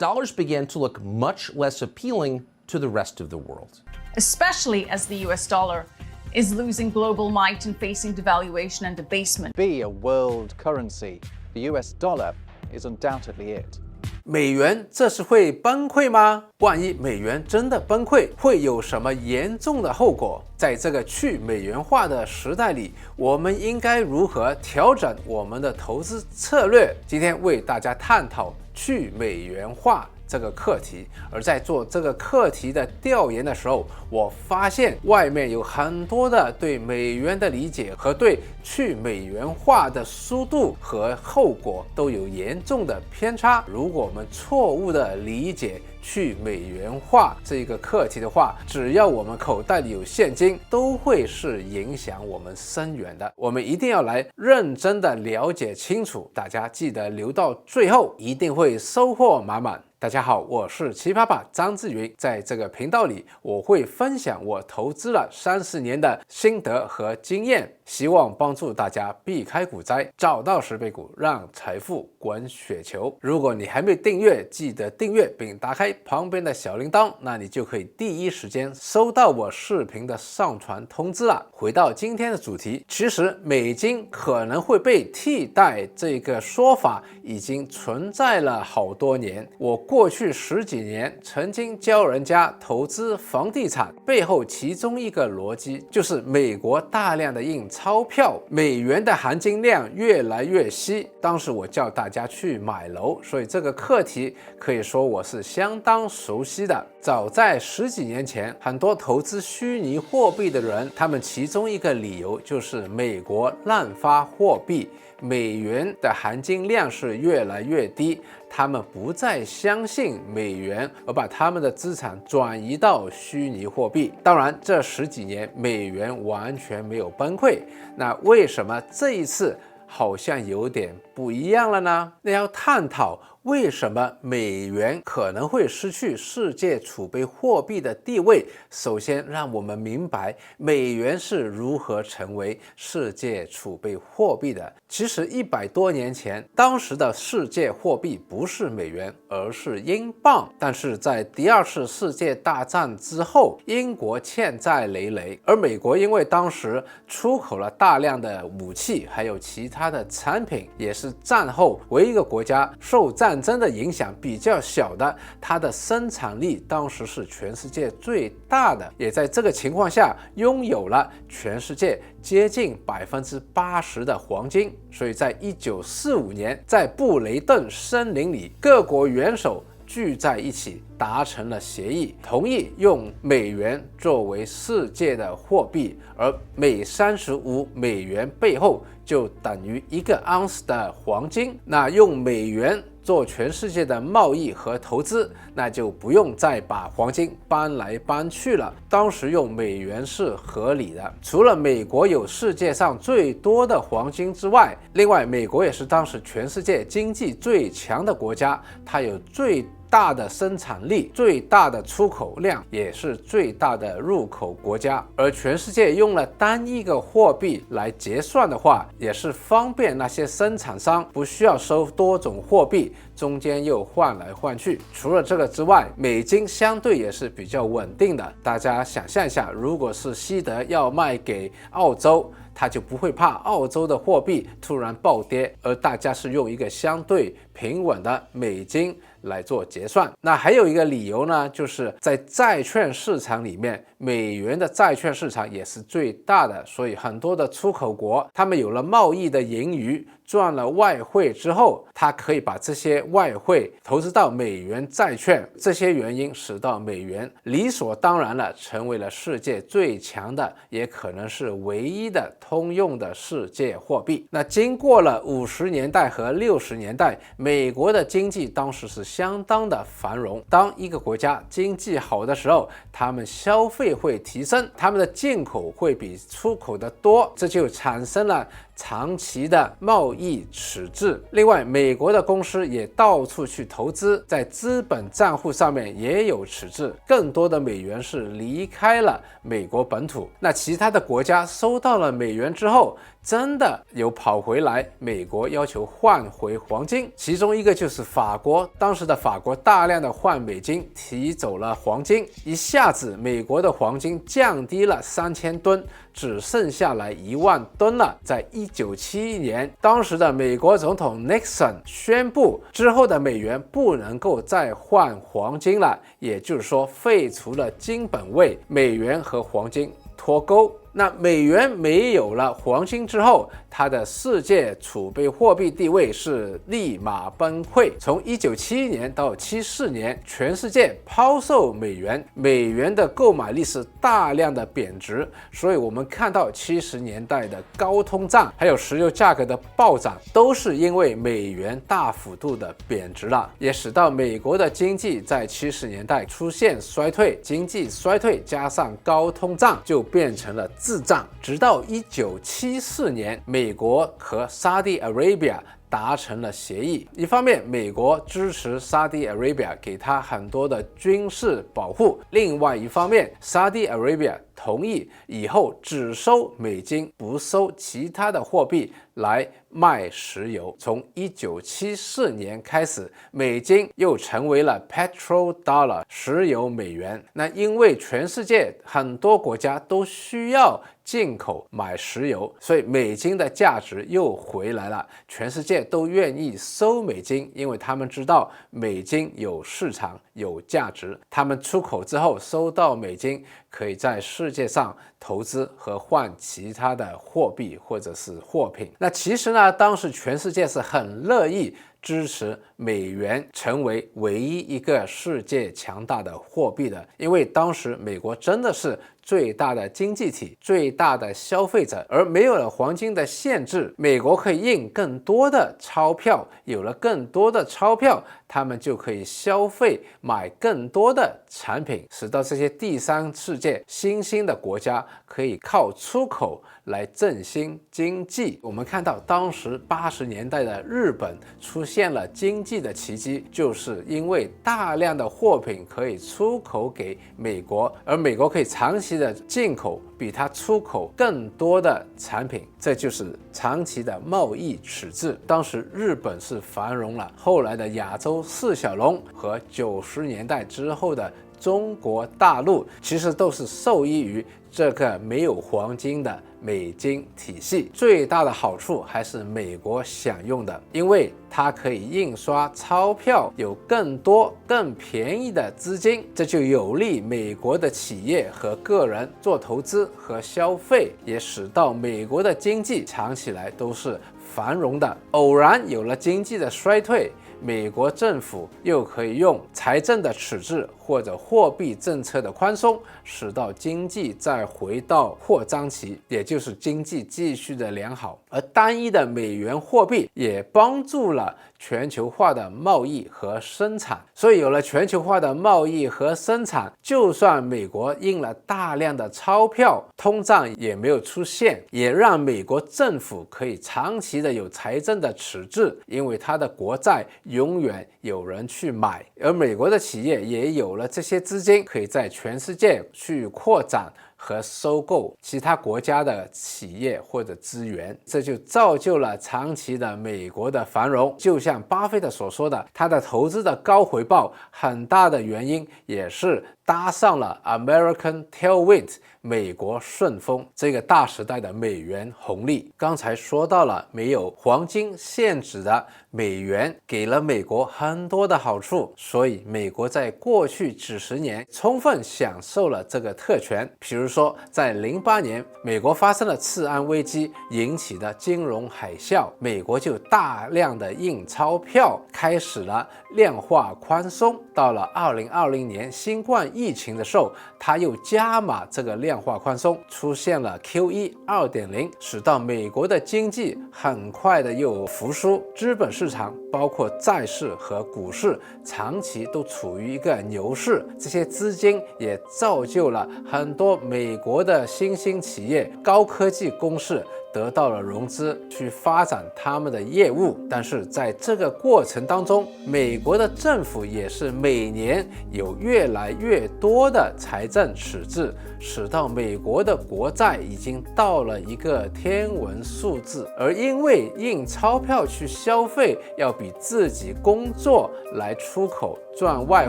dollars began to look much less appealing to the rest of the world. Especially as the US dollar is losing global might and facing devaluation and debasement. Be a world currency. The US dollar is undoubtedly it. 美元这是会崩溃吗？万一美元真的崩溃，会有什么严重的后果？在这个去美元化的时代里，我们应该如何调整我们的投资策略？今天为大家探讨去美元化这个课题。而在做这个课题的调研的时候，我发现外面有很多的对美元的理解和对去美元化的速度和后果都有严重的偏差。如果我们错误的理解去美元化这个课题的话，只要我们口袋里有现金，都会是影响我们深远的。我们一定要来认真的了解清楚，大家记得留到最后，一定会收获满满。大家好，我是奇葩爸张志云，在这个频道里，我会分享我投资了30年的心得和经验，希望帮助大家避开股灾，找到10倍股，让财富滚雪球。如果你还没订阅，记得订阅并打开旁边的小铃铛，那你就可以第一时间收到我视频的上传通知了。回到今天的主题，其实美金可能会被替代这个说法已经存在了好多年。我过去10几年曾经教人家投资房地产，背后其中一个逻辑就是美国大量的印钞票，美元的含金量越来越稀。当时我叫大家去买楼，所以这个课题可以说我是相当熟悉的。早在10几年前，很多投资虚拟货币的人，他们其中一个理由就是美国滥发货币，美元的含金量是越来越低，他们不再相信美元，而把他们的资产转移到虚拟货币。当然，这10几年美元完全没有崩溃，那为什么这一次好像有点不一样了呢？那要探讨为什么美元可能会失去世界储备货币的地位。首先让我们明白美元是如何成为世界储备货币的。其实100多年前，当时的世界货币不是美元，而是英镑。但是在第2次世界大战之后，英国欠债累累，而美国因为当时出口了大量的武器还有其他的产品，也是战后唯一一个国家受战争的影响比较小的，它的生产力当时是全世界最大的，也在这个情况下拥有了全世界接近80%的黄金。所以在1945年，在布雷顿森林里，各国元首聚在一起达成了协议，同意用美元作为世界的货币，而每35美元背后就等于1个盎司的黄金。那用美元做全世界的贸易和投资，那就不用再把黄金搬来搬去了。当时用美元是合理的。除了美国有世界上最多的黄金之外，另外美国也是当时全世界经济最强的国家，它有最大的生产力，最大的出口量，也是最大的入口国家。而全世界用了单一个货币来结算的话，也是方便那些生产商不需要收多种货币，中间又换来换去。除了这个之外，美金相对也是比较稳定的。大家想象一下，如果是西德要卖给澳洲，他就不会怕澳洲的货币突然暴跌，而大家是用一个相对平稳的美金来做结算。那还有一个理由呢，就是在债券市场里面，美元的债券市场也是最大的，所以很多的出口国他们有了贸易的盈余，赚了外汇之后，他可以把这些外汇投资到美元债券，这些原因使到美元理所当然了成为了世界最强的，也可能是唯一的通用的世界货币。那经过了50年代和60年代，美国的经济当时是相当的繁荣。当一个国家经济好的时候，他们消费会提升，他们的进口会比出口的多，这就产生了长期的贸易赤字。另外，美国的公司也到处去投资，在资本账户上面也有赤字，更多的美元是离开了美国本土。那其他的国家收到了美元之后，真的有跑回来美国要求换回黄金，其中一个就是法国，当时的法国大量的换美金，提走了黄金，一下子美国的黄金降低了3000吨，只剩下来1万吨了。在1971年，当时的美国总统 Nixon 宣布之后的美元不能够再换黄金了，也就是说废除了金本位，美元和黄金脱钩。那美元没有了黄金之后，它的世界储备货币地位是立马崩溃。从1971年到74年，全世界抛售美元，美元的购买力是大量的贬值，所以我们看到70年代的高通胀，还有石油价格的暴涨，都是因为美元大幅度的贬值了，也使到美国的经济在70年代出现衰退，经济衰退加上高通胀，就变成了滞胀。直到1974年，美国和沙地阿拉伯达成了协议，一方面美国支持沙地阿拉伯，给他很多的军事保护，另外一方面沙地阿拉伯同意以后只收美金，不收其他的货币来卖石油。从1974年开始，美金又成为了 petrodollar 石油美元。那因为全世界很多国家都需要进口买石油，所以美金的价值又回来了，全世界都愿意收美金，因为他们知道美金有市场有价值，他们出口之后收到美金，可以在世界上投资和换其他的货币或者是货品。那其实呢，当时全世界是很乐意支持美元成为唯一一个世界强大的货币的，因为当时美国真的是最大的经济体，最大的消费者，而没有了黄金的限制，美国可以印更多的钞票，有了更多的钞票，他们就可以消费买更多的产品，使到这些第三世界新兴的国家可以靠出口来振兴经济。我们看到当时80年代的日本出现了经济的奇迹，就是因为大量的货品可以出口给美国，而美国可以长期的进口比它出口更多的产品，这就是长期的贸易赤字。当时日本是繁荣了，后来的亚洲四小龙和90年代之后的中国大陆其实都是受益于这个没有黄金的美金体系。最大的好处还是美国享用的，因为它可以印刷钞票，有更多更便宜的资金，这就有利美国的企业和个人做投资和消费，也使到美国的经济长期来都是繁荣的。偶然有了经济的衰退，美国政府又可以用财政的赤字或者货币政策的宽松，使到经济再回到扩张期，也就是经济继续的良好。而单一的美元货币也帮助了全球化的贸易和生产，所以有了全球化的贸易和生产，就算美国印了大量的钞票，通胀也没有出现，也让美国政府可以长期的有财政的赤字，因为它的国债永远有人去买，而美国的企业也有了这些资金，可以在全世界去扩展和收购其他国家的企业或者资源，这就造就了长期的美国的繁荣。就像巴菲特所说的，他的投资的高回报很大的原因也是搭上了 American Tailwind 美国顺风这个大时代的美元红利。刚才说到了没有黄金限制的美元给了美国很多的好处，所以美国在过去几十年充分享受了这个特权。比如说在08年美国发生了次按危机引起的金融海啸，美国就大量的印钞票，开始了量化宽松。到了2020年新冠疫情的时候，它又加码这个量化宽松，出现了 QE 2.0， 使到美国的经济很快的又复苏，资本市场包括债市和股市长期都处于一个牛市，这些资金也造就了很多美国的新兴企业、高科技公司得到了融资，去发展他们的业务。但是在这个过程当中，美国的政府也是每年有越来越多的财政赤字，使到美国的国债已经到了一个天文数字。而因为印钞票去消费要比自己工作来出口赚外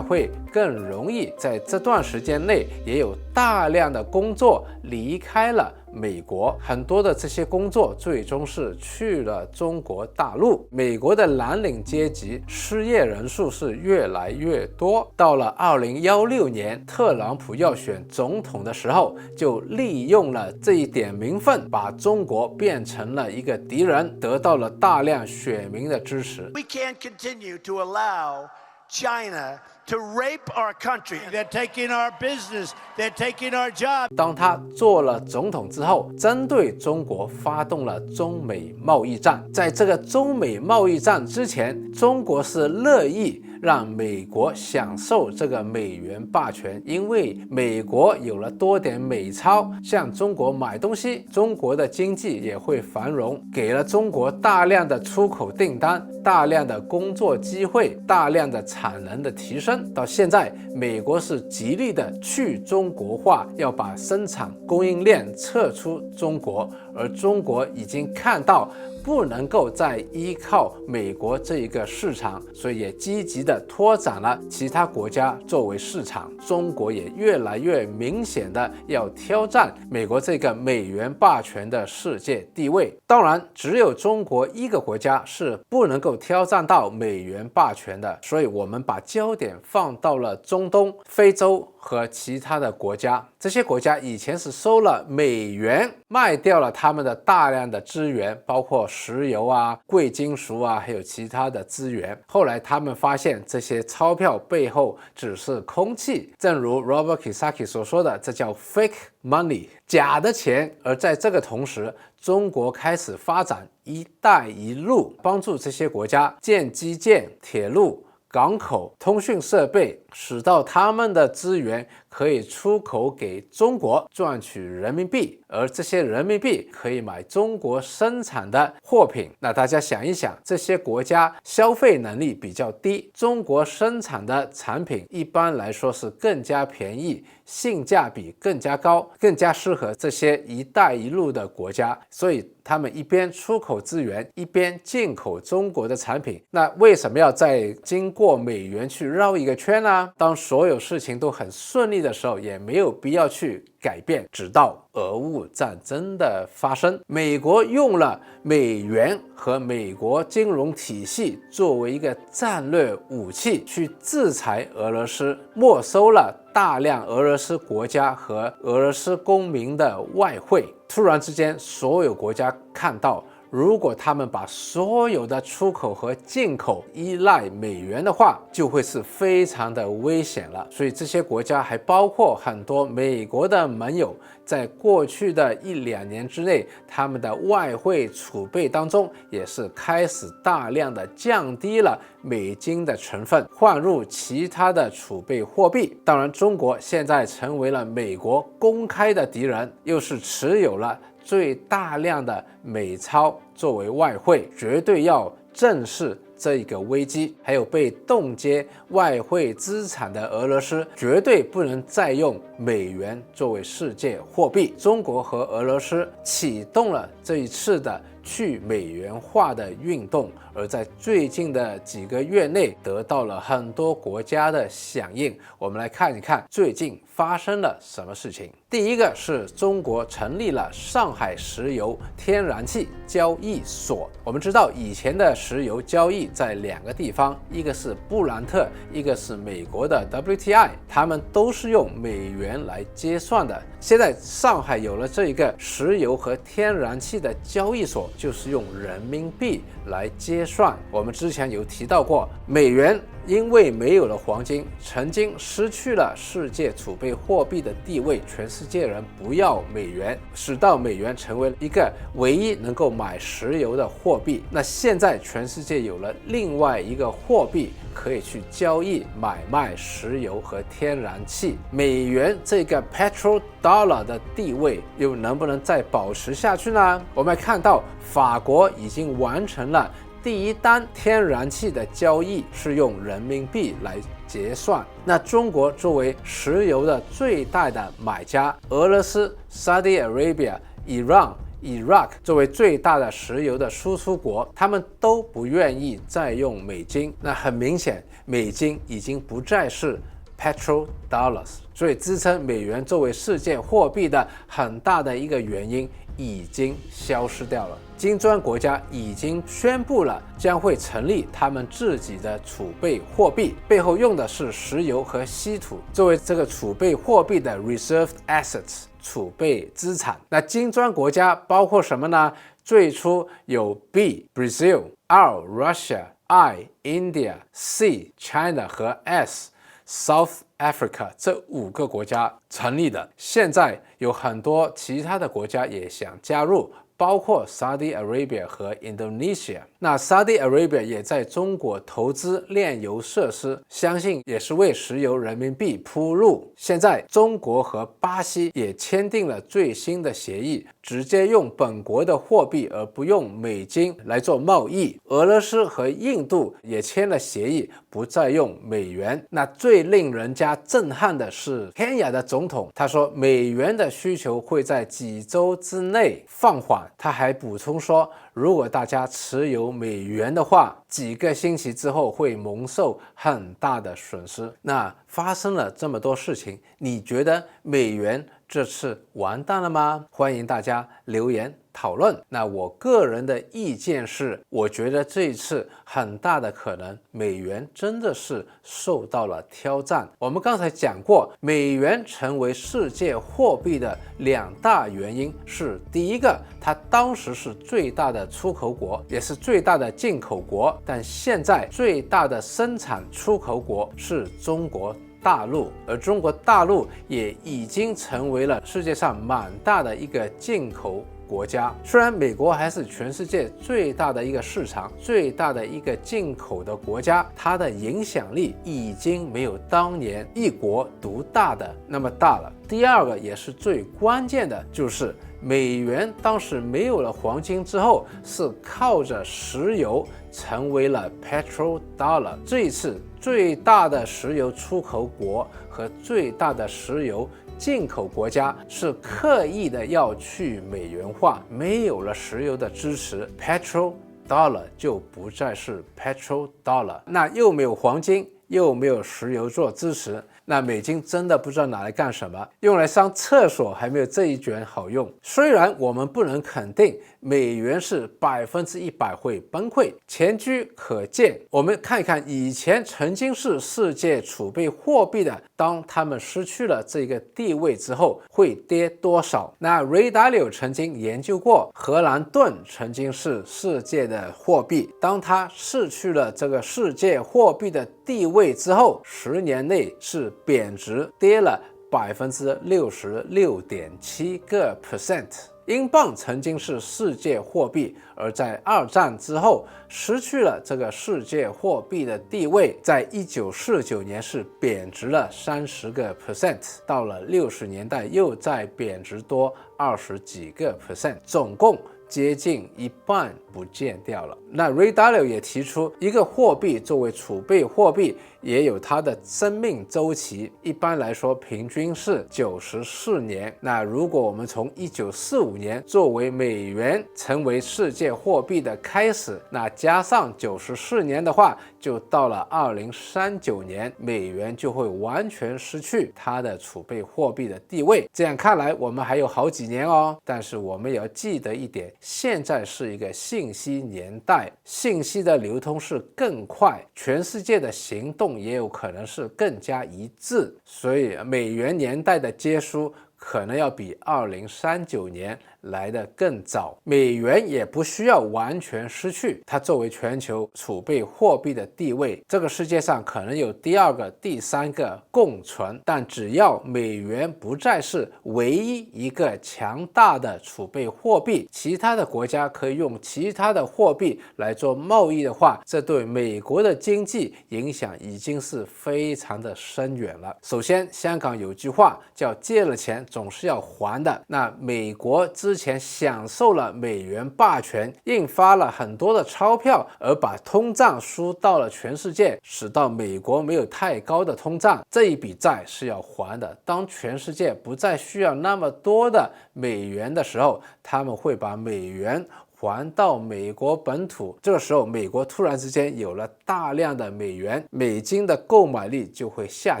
汇更容易，在这段时间内也有大量的工作离开了美国，很多的这些工作最终是去了中国大陆。美国的蓝领阶级失业人数是越来越多。到了2016年，特朗普要选总统的时候，就利用了这一点名分，把中国变成了一个敌人，得到了大量选民的支持。 We can't continue to allow China to rape our country. They're taking our business. They're taking our job. 当他做了总统之后，针对中国发动了中美贸易战。在这个中美贸易战之前，中国是乐意让美国享受这个美元霸权，因为美国有了多点美钞，向中国买东西，中国的经济也会繁荣，给了中国大量的出口订单，大量的工作机会，大量的产能的提升。到现在，美国是极力的去中国化，要把生产供应链撤出中国，而中国已经看到不能够再依靠美国这一个市场，所以也积极的拓展了其他国家作为市场。中国也越来越明显的要挑战美国这个美元霸权的世界地位。当然，只有中国一个国家是不能够挑战到美元霸权的，所以我们把焦点放到了中东、非洲和其他的国家。这些国家以前是收了美元，卖掉了他们的大量的资源，包括石油啊、贵金属啊，还有其他的资源。后来他们发现这些钞票背后只是空气，正如 Robert Kiyosaki 所说的，这叫 fake money， 假的钱。而在这个同时，中国开始发展“一带一路”，帮助这些国家建基建、铁路、港口、通讯设备，使到他们的资源可以出口给中国，赚取人民币，而这些人民币可以买中国生产的货品。那大家想一想，这些国家消费能力比较低，中国生产的产品一般来说是更加便宜，性价比更加高，更加适合这些“一带一路”的国家，所以他们一边出口资源，一边进口中国的产品。那为什么要再经过美元去绕一个圈呢？当所有事情都很顺利的时候，也没有必要去改变，直到俄乌战争的发生，美国用了美元和美国金融体系作为一个战略武器去制裁俄罗斯，没收了大量俄罗斯国家和俄罗斯公民的外汇。突然之间，所有国家看到，如果他们把所有的出口和进口依赖美元的话，就会是非常的危险了。所以这些国家还包括很多美国的盟友，在过去的1-2年之内，他们的外汇储备当中也是开始大量的降低了美金的成分，换入其他的储备货币。当然，中国现在成为了美国公开的敌人，又是持有了最大量的美钞作为外汇，绝对要正视这一个危机。还有被冻结外汇资产的俄罗斯，绝对不能再用美元作为世界货币。中国和俄罗斯启动了这一次的去美元化的运动，而在最近的几个月内得到了很多国家的响应。我们来看一看最近发生了什么事情。第一个是中国成立了上海石油天然气交易所。我们知道以前的石油交易在2个地方，一个是布兰特，一个是美国的 WTI， 他们都是用美元来结算的。现在上海有了这一个石油和天然气的交易所，就是用人民币来结结算。我们之前有提到过，美元因为没有了黄金，曾经失去了世界储备货币的地位，全世界人不要美元，使到美元成为一个唯一能够买石油的货币。那现在全世界有了另外一个货币，可以去交易买卖石油和天然气，美元这个 petrodollar 的地位又能不能再保持下去呢？我们看到法国已经完成了第一单天然气的交易，是用人民币来结算。那中国作为石油的最大的买家，俄罗斯、Saudi Arabia、Iran、Iraq 作为最大的石油的输出国，他们都不愿意再用美金。那很明显，美金已经不再是 petrodollars， 所以支撑美元作为世界货币的很大的一个原因已经消失掉了。金砖国家已经宣布了将会成立他们自己的储备货币，背后用的是石油和稀土作为这个储备货币的 reserve assets 储备资产。那金砖国家包括什么呢？最初有 B Brazil、R Russia、I India、C China 和 S South Africa 这5个国家成立的。现在有很多其他的国家也想加入，包括 Saudi Arabia 和 Indonesia。 那 Saudi Arabia 也在中国投资炼油设施，相信也是为石油人民币铺路。现在中国和巴西也签订了最新的协议，直接用本国的货币而不用美金来做贸易。俄罗斯和印度也签了协议，不再用美元。那最令人家震撼的是肯亚的总统，他说美元的需求会在几周之内放缓。他还补充说，如果大家持有美元的话，几个星期之后会蒙受很大的损失。那发生了这么多事情，你觉得美元这次完蛋了吗？欢迎大家留言讨论。那我个人的意见是，我觉得这一次很大的可能美元真的是受到了挑战。我们刚才讲过，美元成为世界货币的2大原因是，第一个，它当时是最大的出口国，也是最大的进口国，但现在最大的生产出口国是中国大陆，而中国大陆也已经成为了世界上蛮大的一个进口国家。虽然美国还是全世界最大的一个市场，最大的一个进口的国家，它的影响力已经没有当年一国独大的那么大了。第二个也是最关键的，就是美元当时没有了黄金之后，是靠着石油成为了 petrodollar。 这一次最大的石油出口国和最大的石油进口国家是刻意的要去美元化，没有了石油的支持， petrodollar 就不再是 petrodollar。 那又没有黄金，又没有石油做支持，那美金真的不知道拿来干什么，用来上厕所还没有这一卷好用。虽然我们不能肯定美元是100%会崩溃，前车可鉴。我们看一看以前曾经是世界储备货币的，当他们失去了这个地位之后会跌多少。那 Ray Dalio 曾经研究过，荷兰盾曾经是世界的货币，当它失去了这个世界货币的地位之后，10年内是贬值，跌了66.7%。英镑曾经是世界货币，而在2战之后失去了这个世界货币的地位，在1949年是贬值了30%，到了60年代又再贬值多20几个%，总共接近一半不见掉了。那 Ray Dalio 也提出，一个货币作为储备货币也有它的生命周期，一般来说平均是94年。那如果我们从1945年作为美元成为世界货币的开始，那加上94年的话，就到了2039年，美元就会完全失去它的储备货币的地位。这样看来我们还有好几年哦。但是我们也要记得一点，现在是一个信息年代，信息的流通是更快，全世界的行动也有可能是更加一致，所以美元年代的结束可能要比2039年来得更早。美元也不需要完全失去它作为全球储备货币的地位，这个世界上可能有第二个、第三个共存，但只要美元不再是唯一一个强大的储备货币，其他的国家可以用其他的货币来做贸易的话，这对美国的经济影响已经是非常的深远了。首先，香港有句话叫借了钱总是要还的，那美国之前享受了美元霸权，印发了很多的钞票，而把通胀输到了全世界，使到美国没有太高的通胀，这一笔债是要还的。当全世界不再需要那么多的美元的时候，他们会把美元还到美国本土，这个时候美国突然之间有了大量的美元，美金的购买力就会下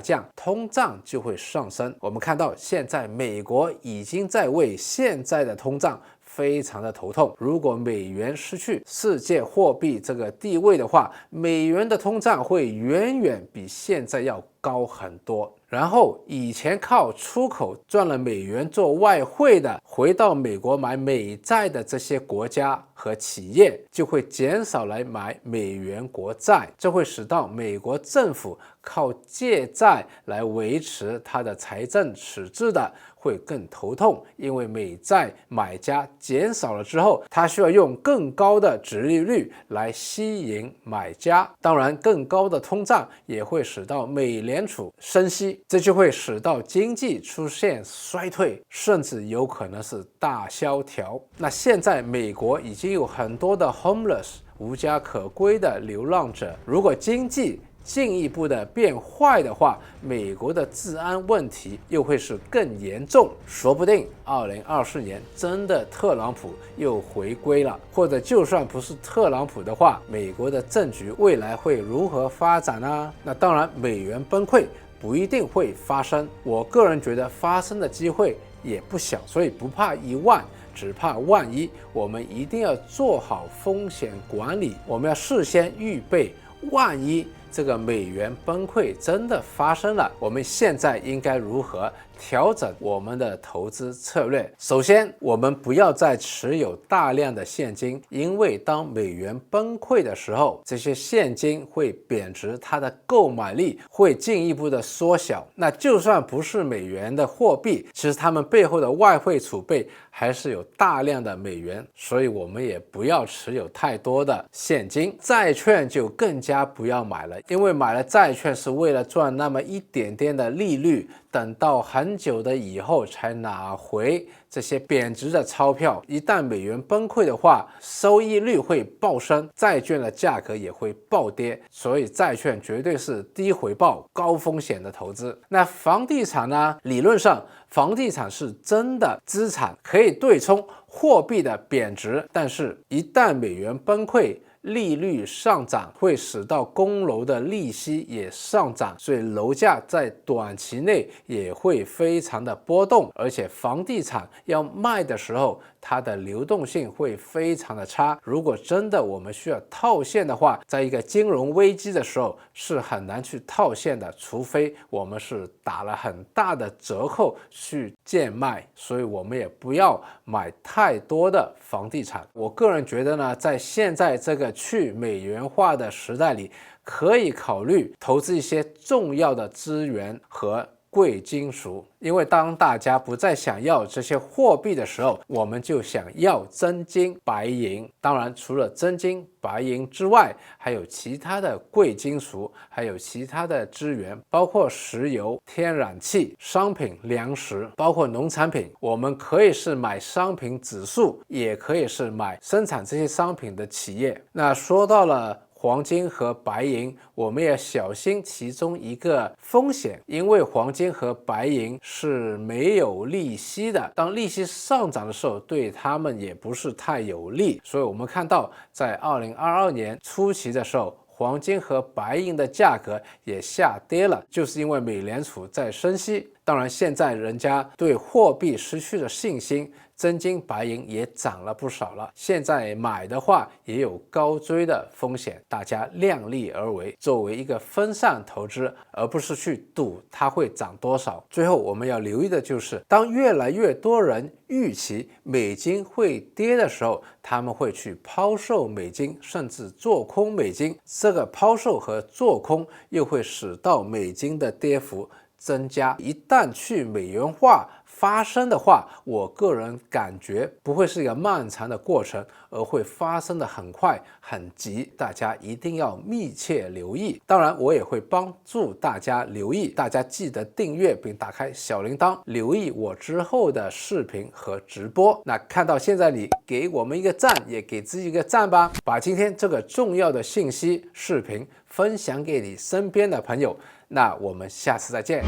降，通胀就会上升。我们看到现在美国已经在为现在的通胀非常的头痛，如果美元失去世界货币这个地位的话，美元的通胀会远远比现在要高很多。然后以前靠出口赚了美元做外汇的，回到美国买美债的这些国家和企业就会减少来买美元国债，这会使到美国政府靠借债来维持它的财政赤字的会更头痛，因为美债买家减少了之后，他需要用更高的殖利率来吸引买家。当然，更高的通胀也会使到美联储升息，这就会使到经济出现衰退，甚至有可能是大萧条。那现在美国已经有很多的 homeless 无家可归的流浪者，如果经济进一步的变坏的话，美国的治安问题又会是更严重，说不定2024年真的特朗普又回归了，或者就算不是特朗普的话，美国的政局未来会如何发展呢？那当然，美元崩溃不一定会发生，我个人觉得发生的机会也不小，所以不怕一万，只怕万一。我们一定要做好风险管理，我们要事先预备，万一这个美元崩溃真的发生了，我们现在应该如何调整我们的投资策略？首先，我们不要再持有大量的现金，因为当美元崩溃的时候，这些现金会贬值，它的购买力会进一步的缩小。那就算不是美元的货币，其实他们背后的外汇储备还是有大量的美元，所以我们也不要持有太多的现金。债券就更加不要买了，因为买了债券是为了赚那么一点点的利率，等到很久的以后才拿回这些贬值的钞票。一旦美元崩溃的话，收益率会暴升，债券的价格也会暴跌，所以债券绝对是低回报、高风险的投资。那房地产呢？理论上，房地产是真的资产，可以对冲货币的贬值，但是一旦美元崩溃，利率上涨会使到公楼的利息也上涨，所以楼价在短期内也会非常的波动，而且房地产要卖的时候，它的流动性会非常的差。如果真的我们需要套现的话，在一个金融危机的时候是很难去套现的，除非我们是打了很大的折扣去贱卖，所以我们也不要买太多的房地产。我个人觉得呢，在现在这个去美元化的时代里，可以考虑投资一些重要的资源和贵金属，因为当大家不再想要这些货币的时候，我们就想要真金白银。当然，除了真金白银之外，还有其他的贵金属，还有其他的资源，包括石油、天然气、商品、粮食，包括农产品。我们可以是买商品指数，也可以是买生产这些商品的企业。那说到了黄金和白银，我们也小心其中一个风险，因为黄金和白银是没有利息的，当利息上涨的时候，对他们也不是太有利。所以我们看到在2022年初期的时候，黄金和白银的价格也下跌了，就是因为美联储在升息。当然，现在人家对货币失去了信心，真金白银也涨了不少了。现在买的话也有高追的风险，大家量力而为，作为一个分散投资，而不是去赌它会涨多少。最后我们要留意的就是，当越来越多人预期美金会跌的时候，他们会去抛售美金，甚至做空美金。这个抛售和做空又会使到美金的跌幅增加。一旦去美元化发生的话，我个人感觉不会是一个漫长的过程，而会发生的很快很急，大家一定要密切留意。当然我也会帮助大家留意，大家记得订阅并打开小铃铛，留意我之后的视频和直播。那看到现在你给我们一个赞，也给自己一个赞吧，把今天这个重要的信息视频分享给你身边的朋友。那我们下次再见。